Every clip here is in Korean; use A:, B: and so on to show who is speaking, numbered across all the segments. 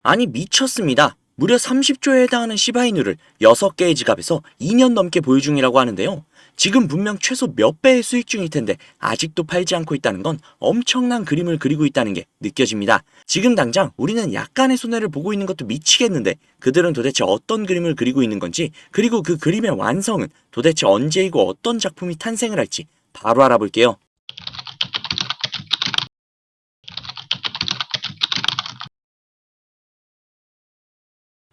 A: 아니 미쳤습니다. 무려 30조에 해당하는 시바이누를 6개의 지갑에서 2년 넘게 보유 중이라고 하는데요. 지금 분명 최소 몇 배의 수익 중일 텐데 아직도 팔지 않고 있다는 건 엄청난 그림을 그리고 있다는 게 느껴집니다. 지금 당장 우리는 약간의 손해를 보고 있는 것도 미치겠는데 그들은 도대체 어떤 그림을 그리고 있는 건지, 그리고 그 그림의 완성은 도대체 언제이고 어떤 작품이 탄생을 할지 바로 알아볼게요.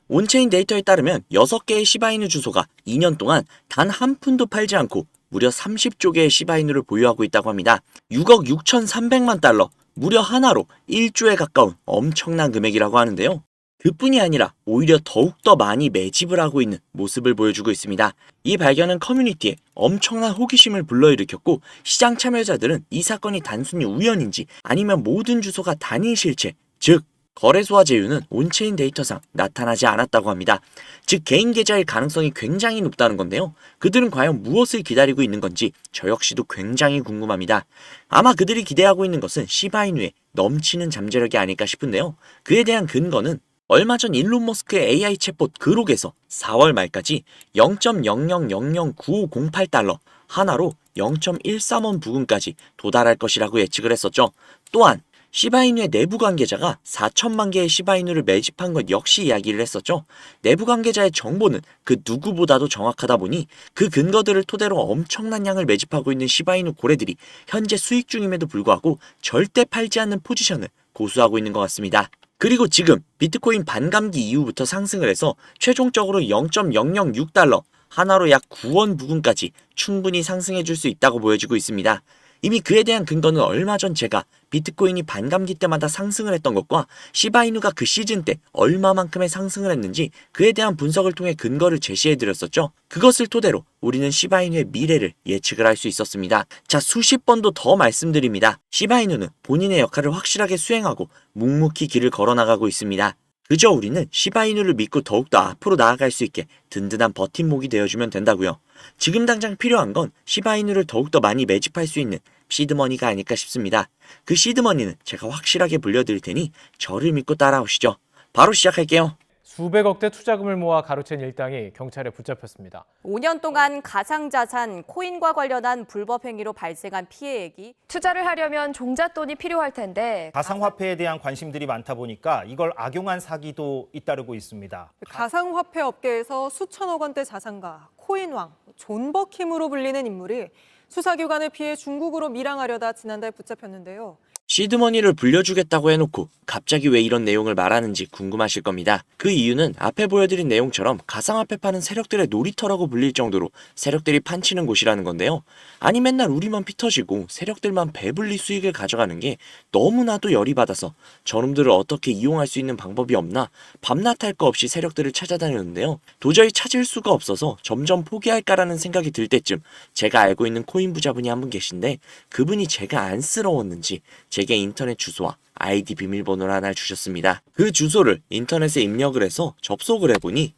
A: 온체인 데이터에 따르면 6개의 시바이누 주소가 2년 동안 단 한 푼도 팔지 않고 무려 30조 개의 시바이누를 보유하고 있다고 합니다. 6억 6,300만 달러, 무려 하나로 1조에 가까운 엄청난 금액이라고 하는데요. 그뿐이 아니라 오히려 더욱더 많이 매집을 하고 있는 모습을 보여주고 있습니다. 이 발견은 커뮤니티에 엄청난 호기심을 불러일으켰고, 시장 참여자들은 이 사건이 단순히 우연인지 아니면 모든 주소가 단일 실체, 즉 거래소와 제휴는 온체인 데이터상 나타나지 않았다고 합니다. 즉 개인 계좌일 가능성이 굉장히 높다는 건데요. 그들은 과연 무엇을 기다리고 있는 건지 저 역시도 굉장히 궁금합니다. 아마 그들이 기대하고 있는 것은 시바이누의 넘치는 잠재력이 아닐까 싶은데요. 그에 대한 근거는 얼마 전 일론 머스크의 AI 챗봇 그록에서 4월 말까지 0.00009508달러, 하나로 0.13원 부근까지 도달할 것이라고 예측을 했었죠. 또한 시바이누의 내부 관계자가 4천만 개의 시바이누를 매집한 것 역시 이야기를 했었죠. 내부 관계자의 정보는 그 누구보다도 정확하다 보니 그 근거들을 토대로 엄청난 양을 매집하고 있는 시바이누 고래들이 현재 수익 중임에도 불구하고 절대 팔지 않는 포지션을 고수하고 있는 것 같습니다. 그리고 지금 비트코인 반감기 이후부터 상승을 해서 최종적으로 0.006달러, 하나로 약 9원 부근까지 충분히 상승해 줄 수 있다고 보여지고 있습니다. 이미 그에 대한 근거는 얼마 전 제가 비트코인이 반감기 때마다 상승을 했던 것과 시바이누가 그 시즌 때 얼마만큼의 상승을 했는지 그에 대한 분석을 통해 근거를 제시해드렸었죠. 그것을 토대로 우리는 시바이누의 미래를 예측을 할 수 있었습니다. 자, 수십 번도 더 말씀드립니다. 시바이누는 본인의 역할을 확실하게 수행하고 묵묵히 길을 걸어나가고 있습니다. 그저 우리는 시바이누를 믿고 더욱더 앞으로 나아갈 수 있게 든든한 버팀목이 되어주면 된다고요. 지금 당장 필요한 건 시바이누를 더욱더 많이 매집할 수 있는 시드머니가 아닐까 싶습니다. 그 시드머니는 제가 확실하게 불려드릴 테니 저를 믿고 따라오시죠. 바로 시작할게요.
B: 수백억대 투자금을 모아 가로챈 일당이 경찰에 붙잡혔습니다.
C: 5년 동안 가상자산, 코인과 관련한 불법 행위로 발생한 피해액이
D: 투자를 하려면 종잣돈이 필요할 텐데
E: 가상화폐에 대한 관심들이 많다 보니까 이걸 악용한 사기도 잇따르고 있습니다.
F: 가상화폐 업계에서 수천억 원대 자산가, 코인왕, 존버킴으로 불리는 인물이 수사기관을 피해 중국으로 밀항하려다 지난달 붙잡혔는데요.
A: 시드머니를 불려주겠다고 해놓고 갑자기 왜 이런 내용을 말하는지 궁금하실 겁니다. 그 이유는 앞에 보여드린 내용처럼 가상화폐 파는 세력들의 놀이터라고 불릴 정도로 세력들이 판치는 곳이라는 건데요. 아니 맨날 우리만 피 터지고 세력들만 배불리 수익을 가져가는 게 너무나도 열이 받아서 저놈들을 어떻게 이용할 수 있는 방법이 없나 밤낮 할 거 없이 세력들을 찾아다녔는데요. 도저히 찾을 수가 없어서 점점 포기할까라는 생각이 들 때쯤 제가 알고 있는 코인 부자분이 한 분 계신데, 그분이 제가 안쓰러웠는지 제게 인터넷 주소와 아이디 비밀번호를 하나 주셨습니다. 그 주소를 인터넷에 입력을 해서 접속을 해보니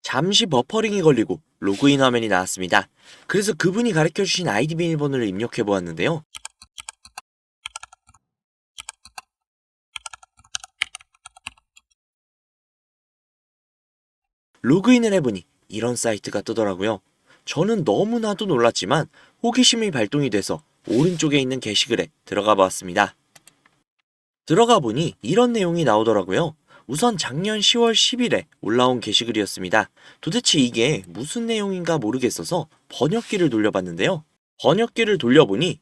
A: 잠시 버퍼링이 걸리고 로그인 화면이 나왔습니다. 그래서 그분이 가르쳐주신 아이디 비밀번호를 입력해 보았는데요. 로그인을 해보니 이런 사이트가 뜨더라고요. 저는 너무나도 놀랐지만 호기심이 발동이 돼서 오른쪽에 있는 게시글에 들어가 보았습니다. 들어가 보니 이런 내용이 나오더라고요. 우선 작년 10월 10일에 올라온 게시글이었습니다. 도대체 이게 무슨 내용인가 모르겠어서 번역기를 돌려봤는데요. 번역기를 돌려보니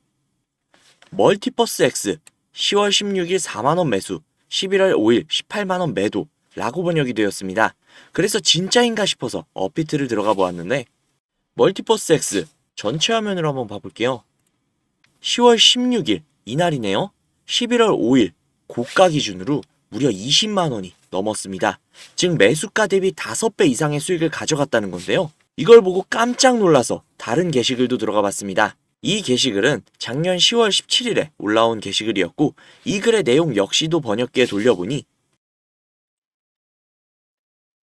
A: 멀티버스 X 10월 16일 4만원 매수, 11월 5일 18만원 매도 라고 번역이 되었습니다. 그래서 진짜인가 싶어서 업비트를 들어가 보았는데 멀티버스 X 전체 화면으로 한번 봐볼게요. 10월 16일 이날이네요. 11월 5일 고가 기준으로 무려 20만원이 넘었습니다. 즉 매수가 대비 5배 이상의 수익을 가져갔다는 건데요. 이걸 보고 깜짝 놀라서 다른 게시글도 들어가 봤습니다. 이 게시글은 작년 10월 17일에 올라온 게시글이었고, 이 글의 내용 역시도 번역기에 돌려보니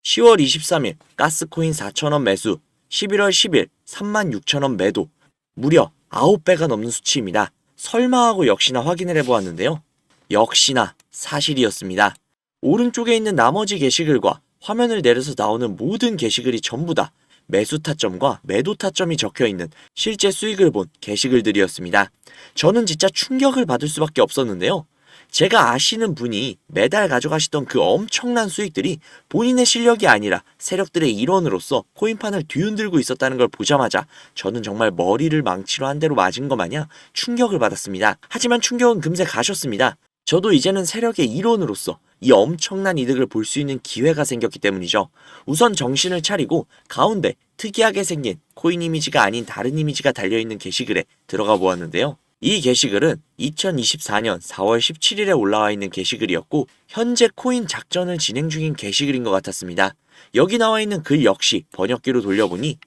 A: 10월 23일 가스코인 4,000원 매수, 11월 10일 36,000원 매도, 무려 9배가 넘는 수치입니다. 설마 하고 역시나 확인을 해보았는데요. 역시나 사실이었습니다. 오른쪽에 있는 나머지 게시글과 화면을 내려서 나오는 모든 게시글이 전부 다 매수 타점과 매도 타점이 적혀있는 실제 수익을 본 게시글들이었습니다. 저는 진짜 충격을 받을 수밖에 없었는데요. 제가 아시는 분이 매달 가져가시던 그 엄청난 수익들이 본인의 실력이 아니라 세력들의 일원으로서 코인판을 뒤흔들고 있었다는 걸 보자마자 저는 정말 머리를 망치로 한 대로 맞은 것 마냥 충격을 받았습니다. 하지만 충격은 금세 가셨습니다. 저도 이제는 세력의 일원으로서 이 엄청난 이득을 볼 수 있는 기회가 생겼기 때문이죠. 우선 정신을 차리고 가운데 특이하게 생긴 코인 이미지가 아닌 다른 이미지가 달려있는 게시글에 들어가 보았는데요. 이 게시글은 2024년 4월 17일에 올라와 있는 게시글이었고 현재 코인 작전을 진행 중인 게시글인 것 같았습니다. 여기 나와 있는 글 역시 번역기로 돌려보니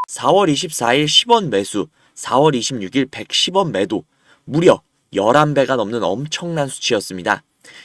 A: 4월 24일 10원 매수, 4월 26일 110원 매도, 무려 11배가 넘는 엄청난 수치였습니다.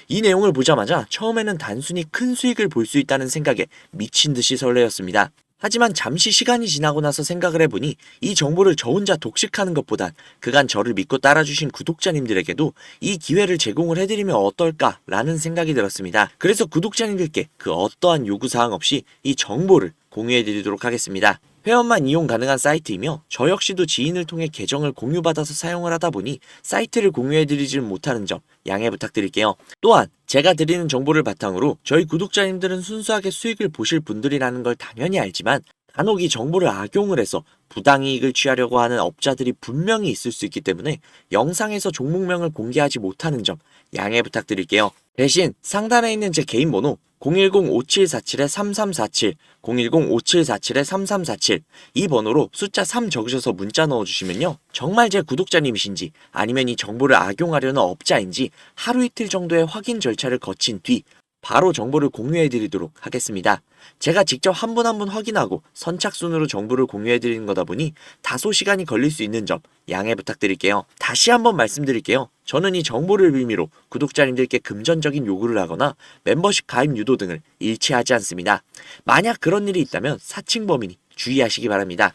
A: 이 내용을 보자마자 처음에는 단순히 큰 수익을 볼 수 있다는 생각에 미친 듯이 설레었습니다. 하지만 잠시 시간이 지나고 나서 생각을 해보니 이 정보를 저 혼자 독식하는 것보단 그간 저를 믿고 따라주신 구독자님들에게도 이 기회를 제공을 해드리면 어떨까라는 생각이 들었습니다. 그래서 구독자님들께 그 어떠한 요구사항 없이 이 정보를 공유해드리도록 하겠습니다. 회원만 이용 가능한 사이트이며 저 역시도 지인을 통해 계정을 공유받아서 사용을 하다 보니 사이트를 공유해드리지 못하는 점 양해 부탁드릴게요. 또한 제가 드리는 정보를 바탕으로 저희 구독자님들은 순수하게 수익을 보실 분들이라는 걸 당연히 알지만 간혹 이 정보를 악용을 해서 부당이익을 취하려고 하는 업자들이 분명히 있을 수 있기 때문에 영상에서 종목명을 공개하지 못하는 점 양해 부탁드릴게요. 대신 상단에 있는 제 개인 번호 010-5747-3347, 010-5747-3347 이 번호로 숫자 3 적으셔서 문자 넣어주시면요. 정말 제 구독자님이신지 아니면 이 정보를 악용하려는 업자인지 하루 이틀 정도의 확인 절차를 거친 뒤 바로 정보를 공유해드리도록 하겠습니다. 제가 직접 한 분 한 분 확인하고 선착순으로 정보를 공유해드리는 거다 보니 다소 시간이 걸릴 수 있는 점 양해 부탁드릴게요. 다시 한번 말씀드릴게요. 저는 이 정보를 빌미로 구독자님들께 금전적인 요구를 하거나 멤버십 가입 유도 등을 일치하지 않습니다. 만약 그런 일이 있다면 사칭 범인이 주의하시기 바랍니다.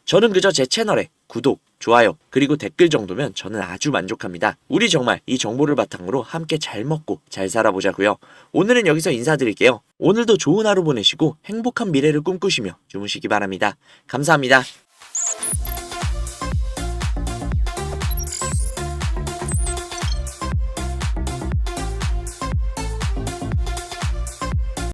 A: 저는 그저 제 채널에 구독, 좋아요, 그리고 댓글 정도면 저는 아주 만족합니다. 우리 정말 이 정보를 바탕으로 함께 잘 먹고 잘 살아보자고요. 오늘은 여기서 인사드릴게요. 오늘도 좋은 하루 보내시고 행복한 미래를 꿈꾸시며 주무시기 바랍니다. 감사합니다.